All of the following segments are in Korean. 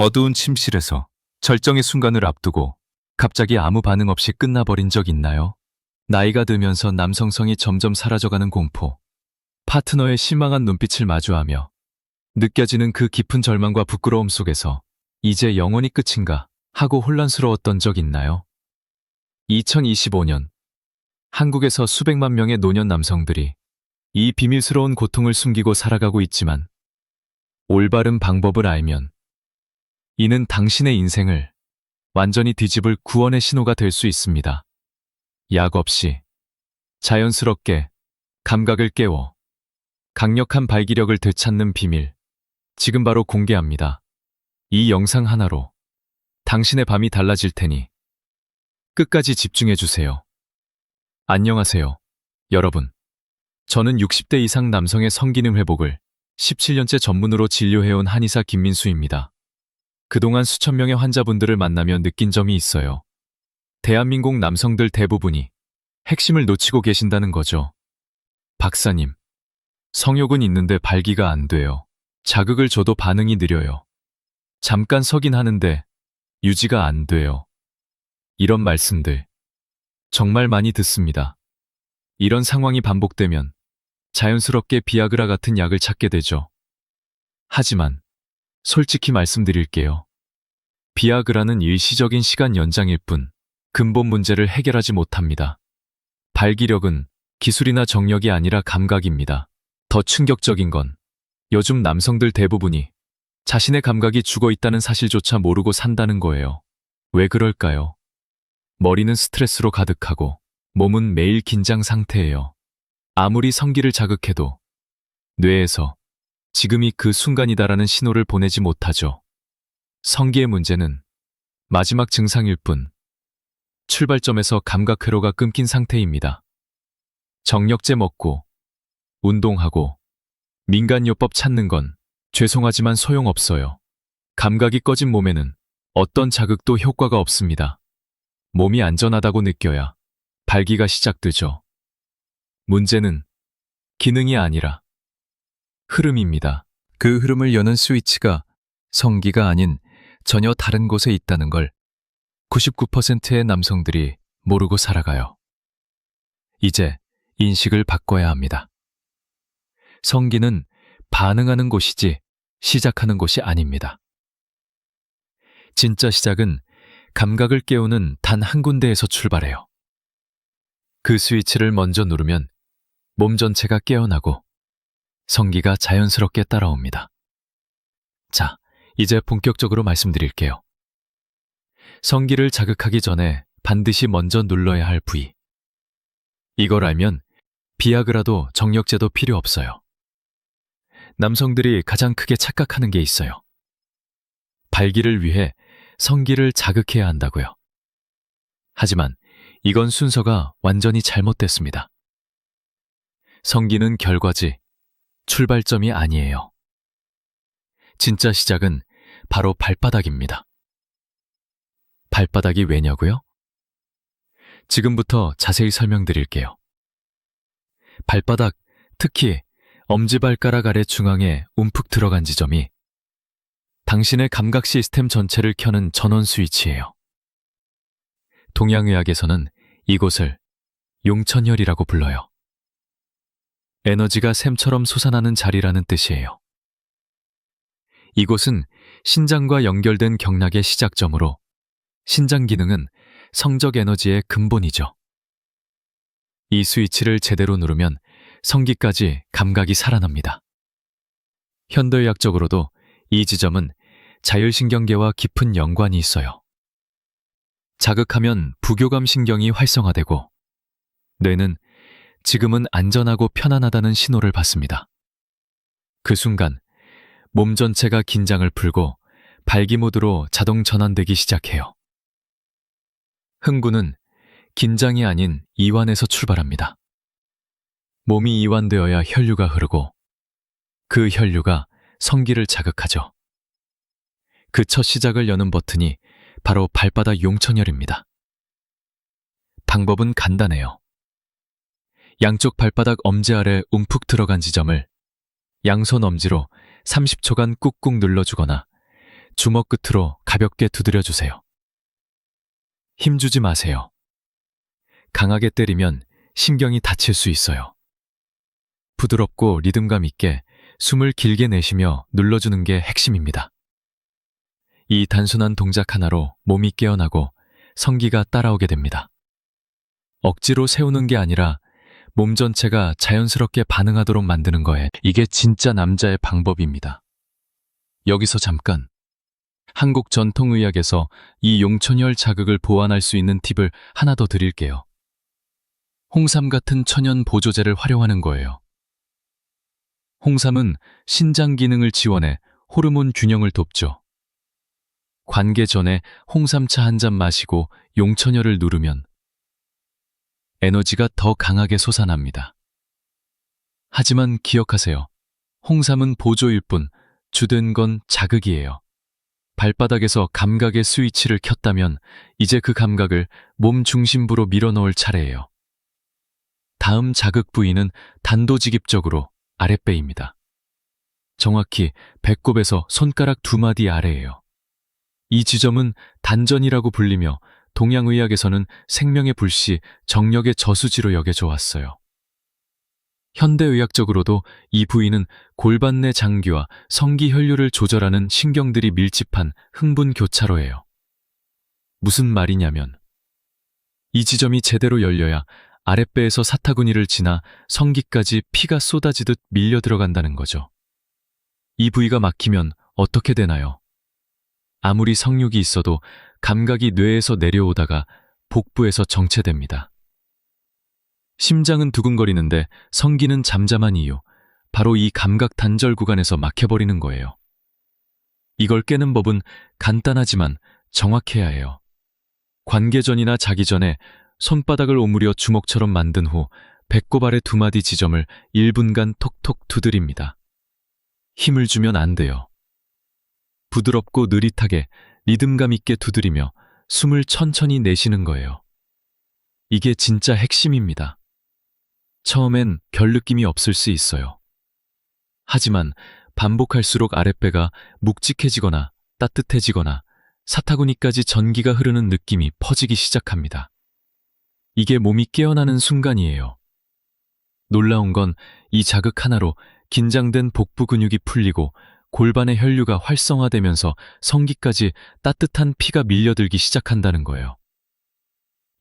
어두운 침실에서 절정의 순간을 앞두고 갑자기 아무 반응 없이 끝나버린 적 있나요? 나이가 들면서 남성성이 점점 사라져가는 공포, 파트너의 실망한 눈빛을 마주하며 느껴지는 그 깊은 절망과 부끄러움 속에서 이제 영원히 끝인가 하고 혼란스러웠던 적 있나요? 2025년 한국에서 수백만 명의 노년 남성들이 이 비밀스러운 고통을 숨기고 살아가고 있지만 올바른 방법을 알면 이는 당신의 인생을 완전히 뒤집을 구원의 신호가 될 수 있습니다. 약 없이 자연스럽게 감각을 깨워 강력한 발기력을 되찾는 비밀, 지금 바로 공개합니다. 이 영상 하나로 당신의 밤이 달라질 테니 끝까지 집중해주세요. 안녕하세요, 여러분. 저는 60대 이상 남성의 성기능 회복을 17년째 전문으로 진료해온 한의사 김민수입니다. 그동안 수천 명의 환자분들을 만나며 느낀 점이 있어요. 대한민국 남성들 대부분이 핵심을 놓치고 계신다는 거죠. 박사님, 성욕은 있는데 발기가 안 돼요. 자극을 줘도 반응이 느려요. 잠깐 서긴 하는데 유지가 안 돼요. 이런 말씀들 정말 많이 듣습니다. 이런 상황이 반복되면 자연스럽게 비아그라 같은 약을 찾게 되죠. 하지만 솔직히 말씀드릴게요. 비아그라는 일시적인 시간 연장일 뿐 근본 문제를 해결하지 못합니다. 발기력은 기술이나 정력이 아니라 감각입니다. 더 충격적인 건 요즘 남성들 대부분이 자신의 감각이 죽어 있다는 사실조차 모르고 산다는 거예요. 왜 그럴까요? 머리는 스트레스로 가득하고 몸은 매일 긴장 상태예요. 아무리 성기를 자극해도 뇌에서 지금이 그 순간이다라는 신호를 보내지 못하죠. 성기의 문제는 마지막 증상일 뿐 출발점에서 감각 회로가 끊긴 상태입니다. 정력제 먹고 운동하고 민간요법 찾는 건 죄송하지만 소용없어요. 감각이 꺼진 몸에는 어떤 자극도 효과가 없습니다. 몸이 안전하다고 느껴야 발기가 시작되죠. 문제는 기능이 아니라 흐름입니다. 그 흐름을 여는 스위치가 성기가 아닌 전혀 다른 곳에 있다는 걸 99%의 남성들이 모르고 살아가요. 이제 인식을 바꿔야 합니다. 성기는 반응하는 곳이지 시작하는 곳이 아닙니다. 진짜 시작은 감각을 깨우는 단 한 군데에서 출발해요. 그 스위치를 먼저 누르면 몸 전체가 깨어나고 성기가 자연스럽게 따라옵니다. 자, 이제 본격적으로 말씀드릴게요. 성기를 자극하기 전에 반드시 먼저 눌러야 할 부위. 이걸 알면 비아그라도 정력제도 필요 없어요. 남성들이 가장 크게 착각하는 게 있어요. 발기를 위해 성기를 자극해야 한다고요. 하지만 이건 순서가 완전히 잘못됐습니다. 성기는 결과지 출발점이 아니에요. 진짜 시작은 바로 발바닥입니다. 발바닥이 왜냐고요? 지금부터 자세히 설명드릴게요. 발바닥, 특히 엄지발가락 아래 중앙에 움푹 들어간 지점이 당신의 감각 시스템 전체를 켜는 전원 스위치예요. 동양의학에서는 이곳을 용천혈이라고 불러요. 에너지가 샘처럼 솟아나는 자리라는 뜻이에요. 이곳은 신장과 연결된 경락의 시작점으로 신장 기능은 성적 에너지의 근본이죠. 이 스위치를 제대로 누르면 성기까지 감각이 살아납니다. 현대의학적으로도 이 지점은 자율신경계와 깊은 연관이 있어요. 자극하면 부교감 신경이 활성화되고 뇌는 지금은 안전하고 편안하다는 신호를 받습니다. 그 순간 몸 전체가 긴장을 풀고 발기 모드로 자동 전환되기 시작해요. 흥분은 긴장이 아닌 이완에서 출발합니다. 몸이 이완되어야 혈류가 흐르고 그 혈류가 성기를 자극하죠. 그 첫 시작을 여는 버튼이 바로 발바닥 용천혈입니다. 방법은 간단해요. 양쪽 발바닥 엄지 아래 움푹 들어간 지점을 양손 엄지로 30초간 꾹꾹 눌러주거나 주먹 끝으로 가볍게 두드려 주세요. 힘주지 마세요. 강하게 때리면 신경이 다칠 수 있어요. 부드럽고 리듬감 있게 숨을 길게 내쉬며 눌러주는 게 핵심입니다. 이 단순한 동작 하나로 몸이 깨어나고 성기가 따라오게 됩니다. 억지로 세우는 게 아니라 몸 전체가 자연스럽게 반응하도록 만드는 거에 이게 진짜 남자의 방법입니다. 여기서 잠깐. 한국 전통의학에서 이 용천혈 자극을 보완할 수 있는 팁을 하나 더 드릴게요. 홍삼 같은 천연 보조제를 활용하는 거예요. 홍삼은 신장 기능을 지원해 호르몬 균형을 돕죠. 관계 전에 홍삼차 한 잔 마시고 용천혈을 누르면 에너지가 더 강하게 솟아납니다. 하지만 기억하세요. 홍삼은 보조일 뿐 주된 건 자극이에요. 발바닥에서 감각의 스위치를 켰다면 이제 그 감각을 몸 중심부로 밀어넣을 차례예요. 다음 자극 부위는 단도직입적으로 아랫배입니다. 정확히 배꼽에서 손가락 2마디 아래예요. 이 지점은 단전이라고 불리며 동양의학에서는 생명의 불씨, 정력의 저수지로 여겨져 왔어요. 현대의학적으로도 이 부위는 골반 내 장기와 성기 혈류를 조절하는 신경들이 밀집한 흥분 교차로예요. 무슨 말이냐면 이 지점이 제대로 열려야 아랫배에서 사타구니를 지나 성기까지 피가 쏟아지듯 밀려 들어간다는 거죠. 이 부위가 막히면 어떻게 되나요? 아무리 성욕이 있어도 감각이 뇌에서 내려오다가 복부에서 정체됩니다. 심장은 두근거리는데 성기는 잠잠한 이유, 바로 이 감각 단절 구간에서 막혀버리는 거예요. 이걸 깨는 법은 간단하지만 정확해야 해요. 관계 전이나 자기 전에 손바닥을 오므려 주먹처럼 만든 후 배꼽 아래 2마디 지점을 1분간 톡톡 두드립니다. 힘을 주면 안 돼요. 부드럽고 느릿하게 리듬감 있게 두드리며 숨을 천천히 내쉬는 거예요. 이게 진짜 핵심입니다. 처음엔 별 느낌이 없을 수 있어요. 하지만 반복할수록 아랫배가 묵직해지거나 따뜻해지거나 사타구니까지 전기가 흐르는 느낌이 퍼지기 시작합니다. 이게 몸이 깨어나는 순간이에요. 놀라운 건 이 자극 하나로 긴장된 복부 근육이 풀리고 골반의 혈류가 활성화되면서 성기까지 따뜻한 피가 밀려들기 시작한다는 거예요.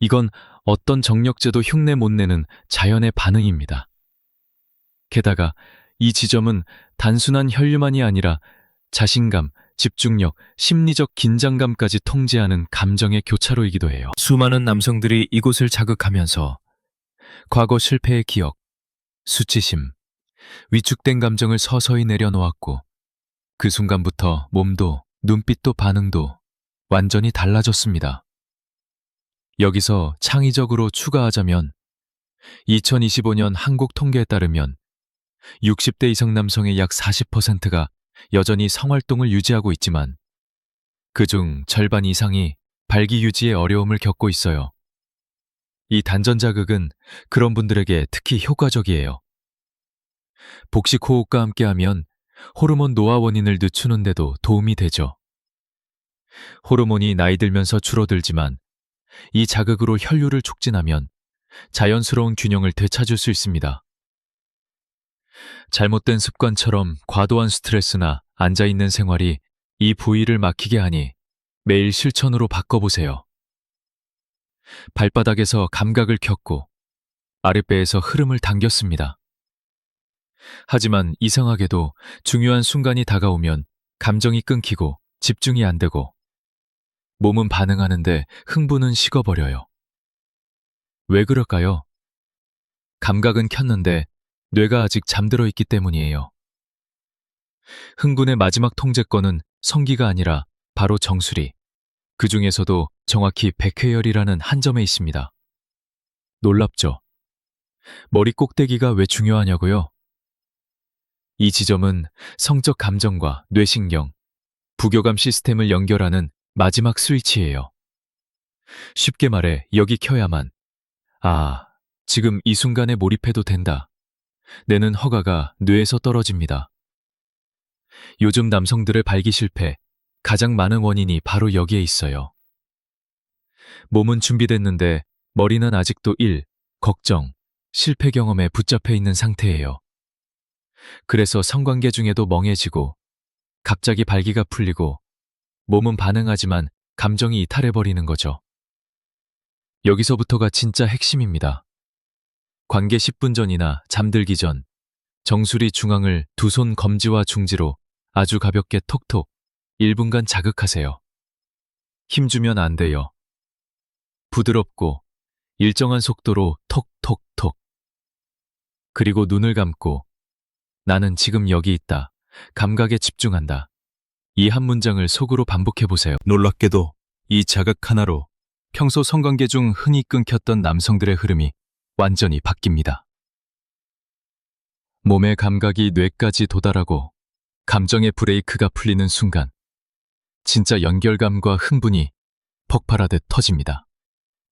이건 어떤 정력제도 흉내 못 내는 자연의 반응입니다. 게다가 이 지점은 단순한 혈류만이 아니라 자신감, 집중력, 심리적 긴장감까지 통제하는 감정의 교차로이기도 해요. 수많은 남성들이 이곳을 자극하면서 과거 실패의 기억, 수치심, 위축된 감정을 서서히 내려놓았고 그 순간부터 몸도 눈빛도 반응도 완전히 달라졌습니다. 여기서 창의적으로 추가하자면 2025년 한국 통계에 따르면 60대 이상 남성의 약 40%가 여전히 성활동을 유지하고 있지만 그중 절반 이상이 발기 유지에 어려움을 겪고 있어요. 이 단전 자극은 그런 분들에게 특히 효과적이에요. 복식 호흡과 함께하면 호르몬 노화 원인을 늦추는 데도 도움이 되죠. 호르몬이 나이 들면서 줄어들지만 이 자극으로 혈류를 촉진하면 자연스러운 균형을 되찾을 수 있습니다. 잘못된 습관처럼 과도한 스트레스나 앉아있는 생활이 이 부위를 막히게 하니 매일 실천으로 바꿔보세요. 발바닥에서 감각을 켰고 아랫배에서 흐름을 당겼습니다. 하지만 이상하게도 중요한 순간이 다가오면 감정이 끊기고 집중이 안 되고 몸은 반응하는데 흥분은 식어버려요. 왜 그럴까요? 감각은 켰는데 뇌가 아직 잠들어 있기 때문이에요. 흥분의 마지막 통제권은 성기가 아니라 바로 정수리, 그 중에서도 정확히 백회열이라는 한 점에 있습니다. 놀랍죠? 머리 꼭대기가 왜 중요하냐고요? 이 지점은 성적 감정과 뇌신경, 부교감 시스템을 연결하는 마지막 스위치예요. 쉽게 말해 여기 켜야만 지금 이 순간에 몰입해도 된다. 내는 허가가 뇌에서 떨어집니다. 요즘 남성들의 발기 실패, 가장 많은 원인이 바로 여기에 있어요. 몸은 준비됐는데 머리는 아직도 걱정, 실패 경험에 붙잡혀 있는 상태예요. 그래서 성관계 중에도 멍해지고 갑자기 발기가 풀리고 몸은 반응하지만 감정이 이탈해버리는 거죠. 여기서부터가 진짜 핵심입니다. 관계 10분 전이나 잠들기 전 정수리 중앙을 두 손 검지와 중지로 아주 가볍게 톡톡 1분간 자극하세요. 힘주면 안 돼요. 부드럽고 일정한 속도로 톡톡톡. 그리고 눈을 감고 나는 지금 여기 있다. 감각에 집중한다. 이 한 문장을 속으로 반복해보세요. 놀랍게도 이 자극 하나로 평소 성관계 중 흔히 끊겼던 남성들의 흐름이 완전히 바뀝니다. 몸의 감각이 뇌까지 도달하고 감정의 브레이크가 풀리는 순간 진짜 연결감과 흥분이 폭발하듯 터집니다.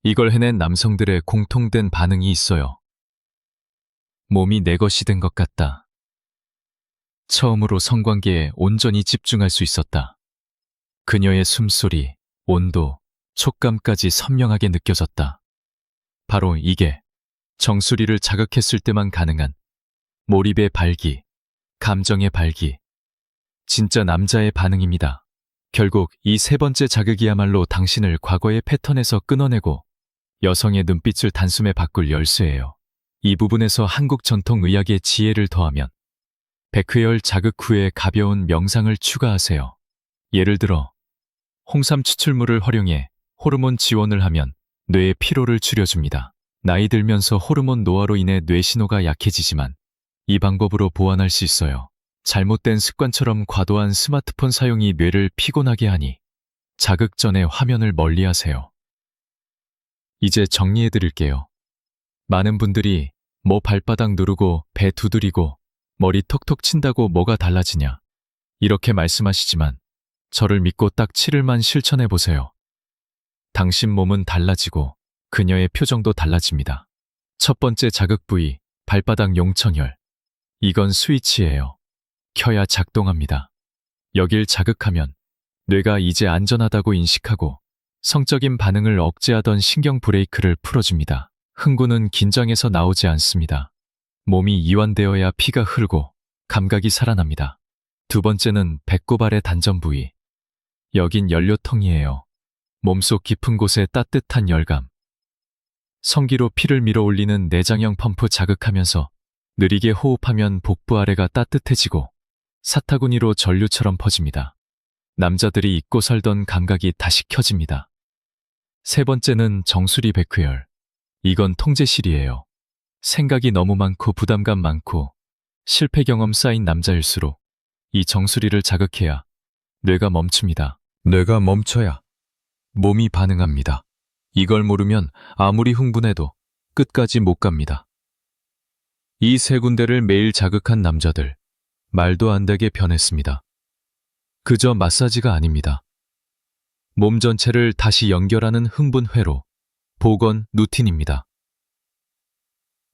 이걸 해낸 남성들의 공통된 반응이 있어요. 몸이 내 것이 된 것 같다. 처음으로 성관계에 온전히 집중할 수 있었다. 그녀의 숨소리, 온도, 촉감까지 선명하게 느껴졌다. 바로 이게 정수리를 자극했을 때만 가능한 몰입의 발기, 감정의 발기, 진짜 남자의 반응입니다. 결국 이 세 번째 자극이야말로 당신을 과거의 패턴에서 끊어내고 여성의 눈빛을 단숨에 바꿀 열쇠예요. 이 부분에서 한국 전통 의학의 지혜를 더하면 백회열 자극 후에 가벼운 명상을 추가하세요. 예를 들어 홍삼 추출물을 활용해 호르몬 지원을 하면 뇌의 피로를 줄여줍니다. 나이 들면서 호르몬 노화로 인해 뇌 신호가 약해지지만 이 방법으로 보완할 수 있어요. 잘못된 습관처럼 과도한 스마트폰 사용이 뇌를 피곤하게 하니 자극 전에 화면을 멀리하세요. 이제 정리해 드릴게요. 많은 분들이 뭐 발바닥 누르고 배 두드리고 머리 톡톡 친다고 뭐가 달라지냐 이렇게 말씀하시지만 저를 믿고 딱 7일만 실천해 보세요. 당신 몸은 달라지고 그녀의 표정도 달라집니다. 첫 번째 자극 부위, 발바닥 용천혈. 이건 스위치예요. 켜야 작동합니다. 여길 자극하면 뇌가 이제 안전하다고 인식하고 성적인 반응을 억제하던 신경 브레이크를 풀어줍니다. 흥분은 긴장해서 나오지 않습니다. 몸이 이완되어야 피가 흐르고 감각이 살아납니다. 두 번째는 배꼽 아래 단전 부위. 여긴 연료통이에요. 몸속 깊은 곳에 따뜻한 열감. 성기로 피를 밀어올리는 내장형 펌프 자극하면서 느리게 호흡하면 복부 아래가 따뜻해지고 사타구니로 전류처럼 퍼집니다. 남자들이 잊고 살던 감각이 다시 켜집니다. 세 번째는 정수리 백회열. 이건 통제실이에요. 생각이 너무 많고 부담감 많고 실패 경험 쌓인 남자일수록 이 정수리를 자극해야 뇌가 멈춥니다. 뇌가 멈춰야 몸이 반응합니다. 이걸 모르면 아무리 흥분해도 끝까지 못 갑니다. 이 세 군데를 매일 자극한 남자들, 말도 안 되게 변했습니다. 그저 마사지가 아닙니다. 몸 전체를 다시 연결하는 흥분 회로, 복원 루틴입니다.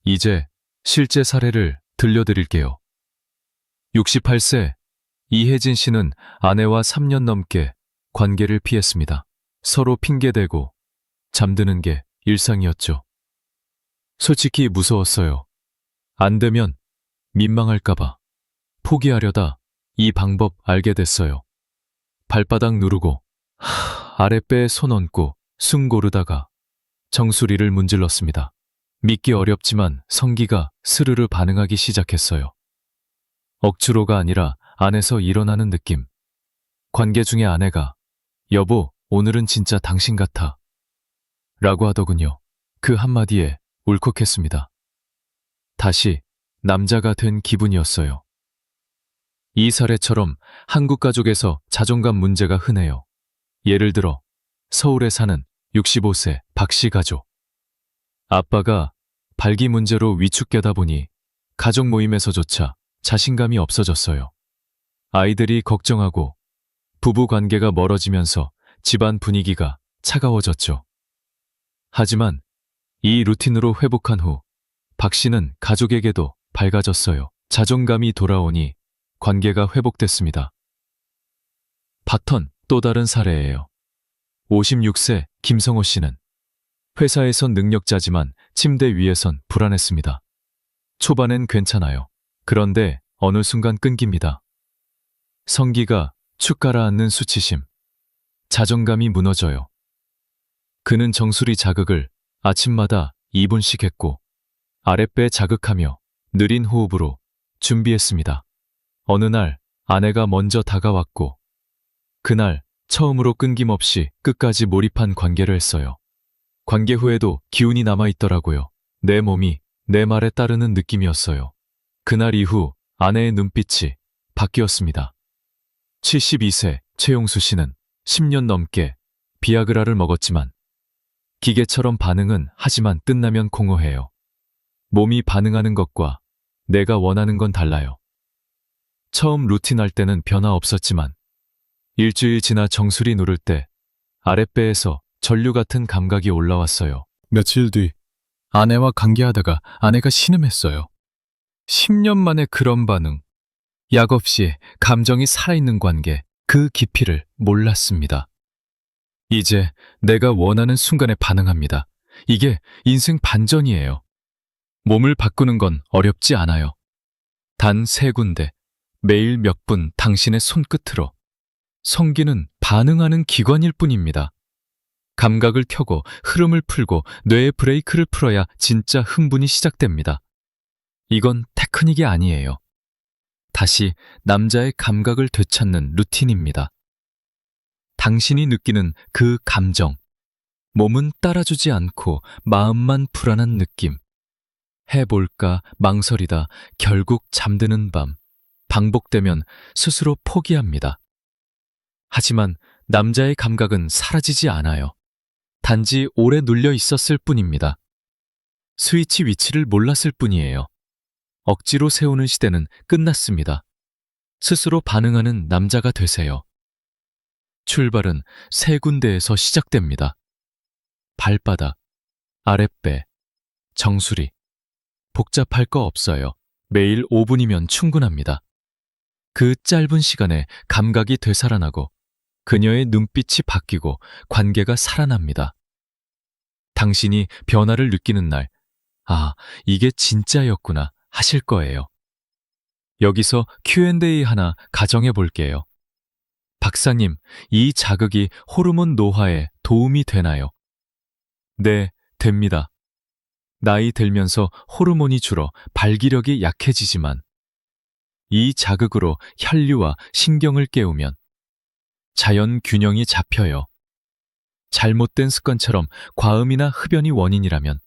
이제 실제 사례를 들려드릴게요. 68세 이혜진 씨는 아내와 3년 넘게 관계를 피했습니다. 서로 핑계대고 잠드는 게 일상이었죠. 솔직히 무서웠어요. 안 되면 민망할까봐 포기하려다 이 방법 알게 됐어요. 발바닥 누르고 아랫배에 손 얹고 숨 고르다가 정수리를 문질렀습니다. 믿기 어렵지만 성기가 스르르 반응하기 시작했어요. 억지로가 아니라 안에서 일어나는 느낌. 관계 중에 아내가 여보, 오늘은 진짜 당신 같아 라고 하더군요. 그 한마디에 울컥했습니다. 다시 남자가 된 기분이었어요. 이 사례처럼 한국 가족에서 자존감 문제가 흔해요. 예를 들어 서울에 사는 65세 박씨 가족. 아빠가 발기 문제로 위축되다 보니 가족 모임에서조차 자신감이 없어졌어요. 아이들이 걱정하고 부부 관계가 멀어지면서 집안 분위기가 차가워졌죠. 하지만 이 루틴으로 회복한 후 박 씨는 가족에게도 밝아졌어요. 자존감이 돌아오니 관계가 회복됐습니다. 바턴 또 다른 사례예요. 56세 김성호 씨는 회사에선 능력자지만 침대 위에선 불안했습니다. 초반엔 괜찮아요. 그런데 어느 순간 끊깁니다. 성기가 축 가라앉는 수치심, 자존감이 무너져요. 그는 정수리 자극을 아침마다 2분씩 했고 아랫배 자극하며 느린 호흡으로 준비했습니다. 어느 날 아내가 먼저 다가왔고 그날 처음으로 끊김없이 끝까지 몰입한 관계를 했어요. 관계 후에도 기운이 남아있더라고요. 내 몸이 내 말에 따르는 느낌이었어요. 그날 이후 아내의 눈빛이 바뀌었습니다. 72세 최용수 씨는 10년 넘게 비아그라를 먹었지만 기계처럼 반응은 하지만 끝나면 공허해요. 몸이 반응하는 것과 내가 원하는 건 달라요. 처음 루틴 할 때는 변화 없었지만 일주일 지나 정수리 누를 때 아랫배에서 전류 같은 감각이 올라왔어요. 며칠 뒤 아내와 관계하다가 아내가 신음했어요. 10년 만에 그런 반응. 약 없이 감정이 살아있는 관계, 그 깊이를 몰랐습니다. 이제 내가 원하는 순간에 반응합니다. 이게 인생 반전이에요. 몸을 바꾸는 건 어렵지 않아요. 단 3군데, 매일 몇 분 당신의 손끝으로. 성기는 반응하는 기관일 뿐입니다. 감각을 켜고 흐름을 풀고 뇌의 브레이크를 풀어야 진짜 흥분이 시작됩니다. 이건 테크닉이 아니에요. 다시 남자의 감각을 되찾는 루틴입니다. 당신이 느끼는 그 감정, 몸은 따라주지 않고 마음만 불안한 느낌. 해볼까 망설이다 결국 잠드는 밤, 반복되면 스스로 포기합니다. 하지만 남자의 감각은 사라지지 않아요. 단지 오래 눌려 있었을 뿐입니다. 스위치 위치를 몰랐을 뿐이에요. 억지로 세우는 시대는 끝났습니다. 스스로 반응하는 남자가 되세요. 출발은 3군데에서 시작됩니다. 발바닥, 아랫배, 정수리. 복잡할 거 없어요. 매일 5분이면 충분합니다. 그 짧은 시간에 감각이 되살아나고 그녀의 눈빛이 바뀌고 관계가 살아납니다. 당신이 변화를 느끼는 날, 아, 이게 진짜였구나 하실 거예요. 여기서 Q&A 하나 가정해 볼게요. 박사님, 이 자극이 호르몬 노화에 도움이 되나요? 네, 됩니다. 나이 들면서 호르몬이 줄어 발기력이 약해지지만 이 자극으로 혈류와 신경을 깨우면 자연 균형이 잡혀요. 잘못된 습관처럼 과음이나 흡연이 원인이라면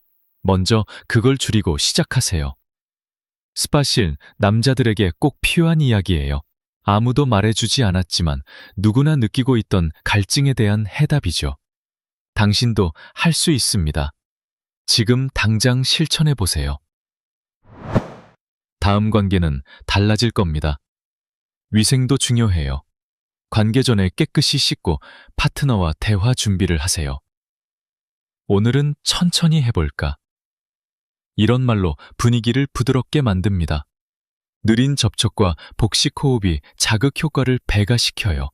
먼저 그걸 줄이고 시작하세요. 스파실 남자들에게 꼭 필요한 이야기예요. 아무도 말해주지 않았지만 누구나 느끼고 있던 갈증에 대한 해답이죠. 당신도 할 수 있습니다. 지금 당장 실천해보세요. 다음 관계는 달라질 겁니다. 위생도 중요해요. 관계 전에 깨끗이 씻고 파트너와 대화 준비를 하세요. 오늘은 천천히 해볼까? 이런 말로 분위기를 부드럽게 만듭니다. 느린 접촉과 복식 호흡이 자극 효과를 배가시켜요.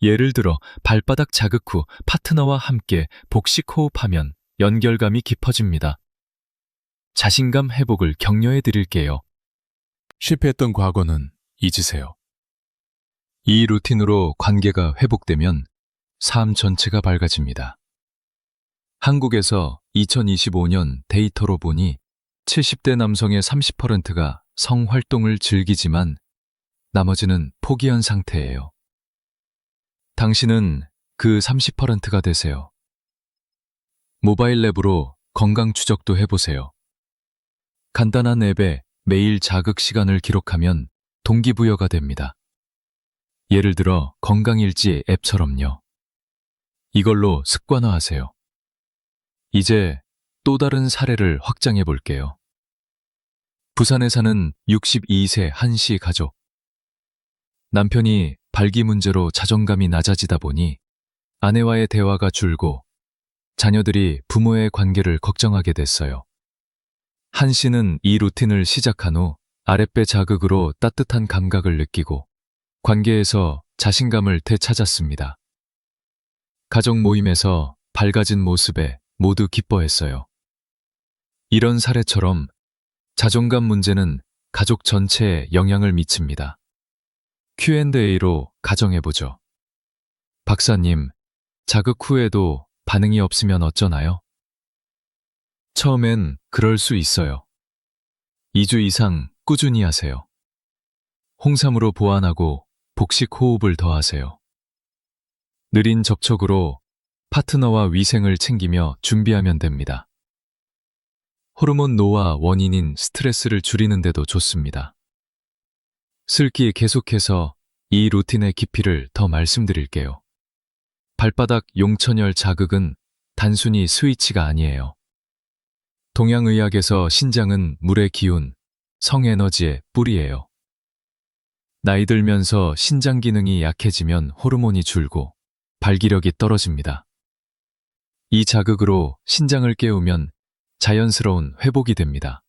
예를 들어 발바닥 자극 후 파트너와 함께 복식 호흡하면 연결감이 깊어집니다. 자신감 회복을 격려해 드릴게요. 실패했던 과거는 잊으세요. 이 루틴으로 관계가 회복되면 삶 전체가 밝아집니다. 한국에서 2025년 데이터로 보니 70대 남성의 30%가 성활동을 즐기지만 나머지는 포기한 상태예요. 당신은 그 30%가 되세요. 모바일 앱으로 건강 추적도 해보세요. 간단한 앱에 매일 자극 시간을 기록하면 동기부여가 됩니다. 예를 들어 건강일지 앱처럼요. 이걸로 습관화하세요. 이제 또 다른 사례를 확장해 볼게요. 부산에 사는 62세 한씨 가족. 남편이 발기 문제로 자존감이 낮아지다 보니 아내와의 대화가 줄고 자녀들이 부모의 관계를 걱정하게 됐어요. 한 씨는 이 루틴을 시작한 후 아랫배 자극으로 따뜻한 감각을 느끼고 관계에서 자신감을 되찾았습니다. 가족 모임에서 밝아진 모습에 모두 기뻐했어요. 이런 사례처럼 자존감 문제는 가족 전체에 영향을 미칩니다. Q&A로 가정해보죠. 박사님, 자극 후에도 반응이 없으면 어쩌나요? 처음엔 그럴 수 있어요. 2주 이상 꾸준히 하세요. 홍삼으로 보완하고 복식 호흡을 더하세요. 느린 접촉으로 파트너와 위생을 챙기며 준비하면 됩니다. 호르몬 노화 원인인 스트레스를 줄이는 데도 좋습니다. 슬기 계속해서 이 루틴의 깊이를 더 말씀드릴게요. 발바닥 용천열 자극은 단순히 스위치가 아니에요. 동양의학에서 신장은 물의 기운, 성에너지의 뿌리예요. 나이 들면서 신장 기능이 약해지면 호르몬이 줄고 발기력이 떨어집니다. 이 자극으로 신장을 깨우면 자연스러운 회복이 됩니다.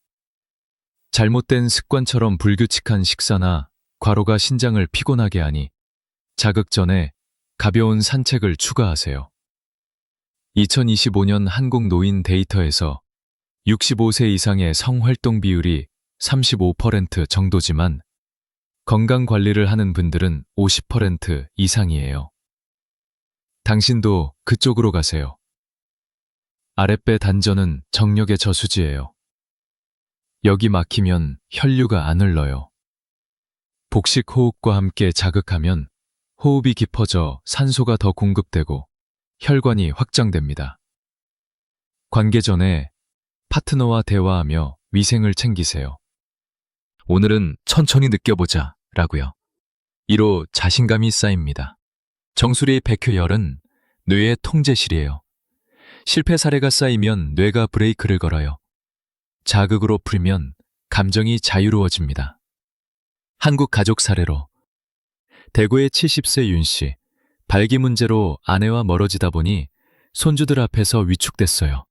잘못된 습관처럼 불규칙한 식사나 과로가 신장을 피곤하게 하니 자극 전에 가벼운 산책을 추가하세요. 2025년 한국 노인 데이터에서 65세 이상의 성활동 비율이 35% 정도지만 건강 관리를 하는 분들은 50% 이상이에요. 당신도 그쪽으로 가세요. 아랫배 단전은 정력의 저수지예요. 여기 막히면 혈류가 안 흘러요. 복식 호흡과 함께 자극하면 호흡이 깊어져 산소가 더 공급되고 혈관이 확장됩니다. 관계 전에 파트너와 대화하며 위생을 챙기세요. 오늘은 천천히 느껴보자 라고요. 이로 자신감이 쌓입니다. 정수리 백효열은 뇌의 통제실이에요. 실패 사례가 쌓이면 뇌가 브레이크를 걸어요. 자극으로 풀면 감정이 자유로워집니다. 한국 가족 사례로 대구의 70세 윤 씨, 발기 문제로 아내와 멀어지다 보니 손주들 앞에서 위축됐어요.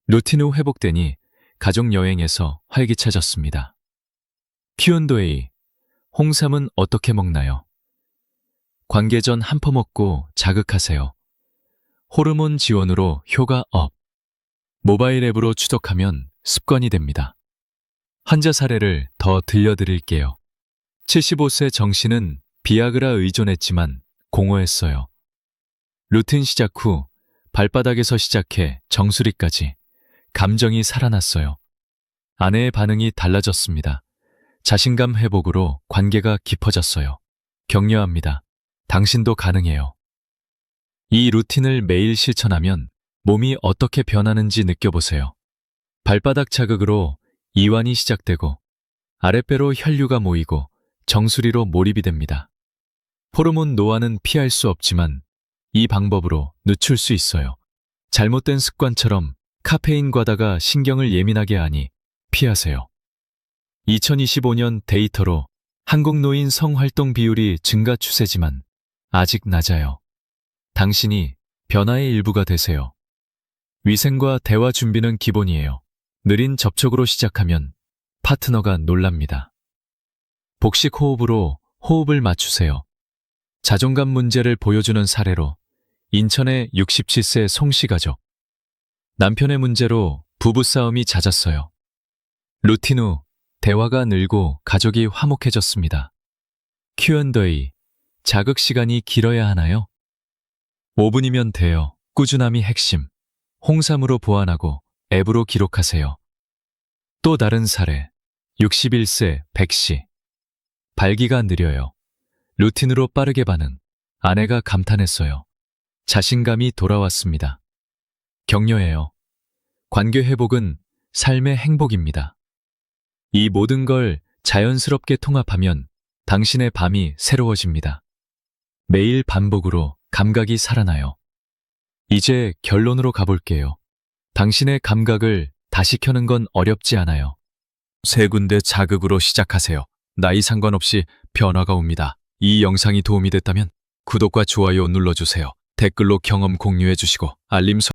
루틴 후 회복되니 가족 여행에서 활기차졌습니다. Q&A, 홍삼은 어떻게 먹나요? 관계 전 한 퍼 먹고 자극하세요. 호르몬 지원으로 효과 업. 모바일 앱으로 추적하면 습관이 됩니다. 환자 사례를 더 들려드릴게요. 75세 정 씨는 비아그라 의존했지만 공허했어요. 루틴 시작 후 발바닥에서 시작해 정수리까지 감정이 살아났어요. 아내의 반응이 달라졌습니다. 자신감 회복으로 관계가 깊어졌어요. 격려합니다. 당신도 가능해요. 이 루틴을 매일 실천하면 몸이 어떻게 변하는지 느껴보세요. 발바닥 자극으로 이완이 시작되고 아랫배로 혈류가 모이고 정수리로 몰입이 됩니다. 호르몬 노화는 피할 수 없지만 이 방법으로 늦출 수 있어요. 잘못된 습관처럼 카페인 과다가 신경을 예민하게 하니 피하세요. 2025년 데이터로 한국 노인 성활동 비율이 증가 추세지만 아직 낮아요. 당신이 변화의 일부가 되세요. 위생과 대화 준비는 기본이에요. 느린 접촉으로 시작하면 파트너가 놀랍니다. 복식 호흡으로 호흡을 맞추세요. 자존감 문제를 보여주는 사례로 인천의 67세 송씨 가족. 남편의 문제로 부부싸움이 잦았어요. 루틴 후 대화가 늘고 가족이 화목해졌습니다. Q&A, 자극 시간이 길어야 하나요? 5분이면 돼요. 꾸준함이 핵심. 홍삼으로 보완하고 앱으로 기록하세요. 또 다른 사례, 61세 백씨. 발기가 느려요. 루틴으로 빠르게 반응. 아내가 감탄했어요. 자신감이 돌아왔습니다. 격려해요. 관계 회복은 삶의 행복입니다. 이 모든 걸 자연스럽게 통합하면 당신의 밤이 새로워집니다. 매일 반복으로 감각이 살아나요. 이제 결론으로 가볼게요. 당신의 감각을 다시 켜는 건 어렵지 않아요. 세 군데 자극으로 시작하세요. 나이 상관없이 변화가 옵니다. 이 영상이 도움이 됐다면 구독과 좋아요 눌러주세요. 댓글로 경험 공유해주시고 알림